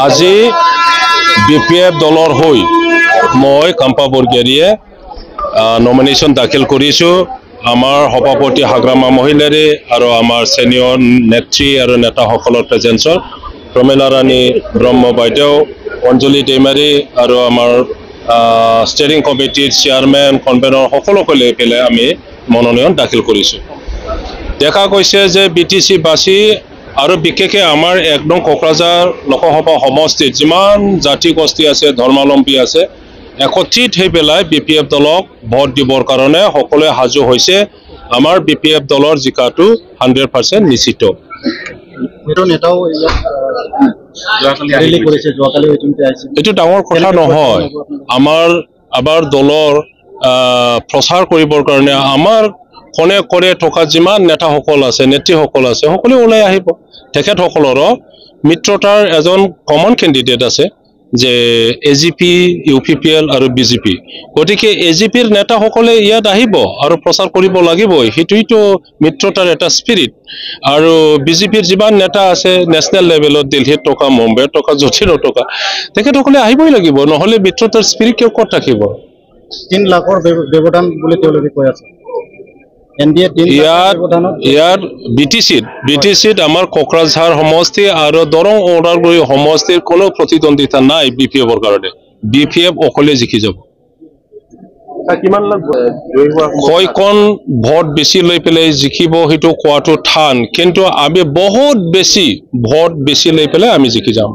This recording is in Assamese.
আজি BPF দলৰ হৈ মই কাম্পা বৰগিয়াৰীয়ে নমিনেশ্যন দাখিল কৰিছোঁ। আমাৰ সভাপতি হাগ্ৰামা মহিলাৰী আৰু আমাৰ সিনিয়ৰ নেত্ৰী আৰু নেতাসকলৰ প্ৰেজেন্সত প্ৰমীলা ৰাণী ব্ৰহ্ম বাইদেউ, অঞ্জলি ডেমাৰী আৰু আমাৰ ষ্টেৰিং কমিটিৰ চেয়াৰমেন কনভেনৰ সকলোকে লৈ পেলাই আমি মনোনয়ন দাখিল কৰিছোঁ। দেখা গৈছে যে BTC বাসী আৰু বিশেষকৈ আমাৰ 1 নং কোকৰাঝাৰ লোকসভা সমষ্টিত যিমান জাতি গোষ্ঠী আছে, ধৰ্মাৱলম্বী আছে, একত্ৰিত হৈ পেলাই BPF দলক ভোট দিবৰ কাৰণে সকলোৱে সাজু হৈছে। আমাৰ BPF দলৰ জিকাটো 100% নিশ্চিত। এইটো ডাঙৰ কথা নহয়। আমাৰ দলৰ প্ৰচাৰ কৰিবৰ কাৰণে আমাৰ কোনে কৰে থকা যিমান নেতাসকল আছে, নেত্ৰীসকল আছে, সকলোৱে ওলাই আহিব। তেখেতসকলৰো মিত্ৰতাৰ এজন কমন কেণ্ডিডেট আছে যে AGP, UPPL আৰু BJP। গতিকে AGPৰ নেতাসকলে ইয়াত আহিব আৰু প্ৰচাৰ কৰিব লাগিবই। সেইটোৱেইতো মিত্ৰতাৰ এটা স্পিৰিট। আৰু BJPৰ যিমান নেতা আছে নেশ্যনেল লেভেলত, দিল্লীত থকা, মুম্বাইত থকা, য'তেই নথকা, তেখেতসকলে আহিবই লাগিব, নহ'লে মিত্ৰতাৰ স্পিৰিট কিয় ক'ত থাকিব? 3 লাখৰ ব্যৱধান বুলি তেওঁলোকে কৈ আছে। ইয়াত BTCত আমাৰ কোকৰাঝাৰ সমষ্টি আৰু দৰং ওদালগুৰি সমষ্টিৰ কোনো প্ৰতিদ্বন্দ্বিতা নাই BPFৰ কাৰণে। BPF অকলে জিকি যাব। কয়কণ ভোট বেছি লৈ পেলাই জিকিব সেইটো কোৱাটো টান, কিন্তু আমি বহুত বেছি ভোট বেছি লৈ পেলাই আমি জিকি যাম।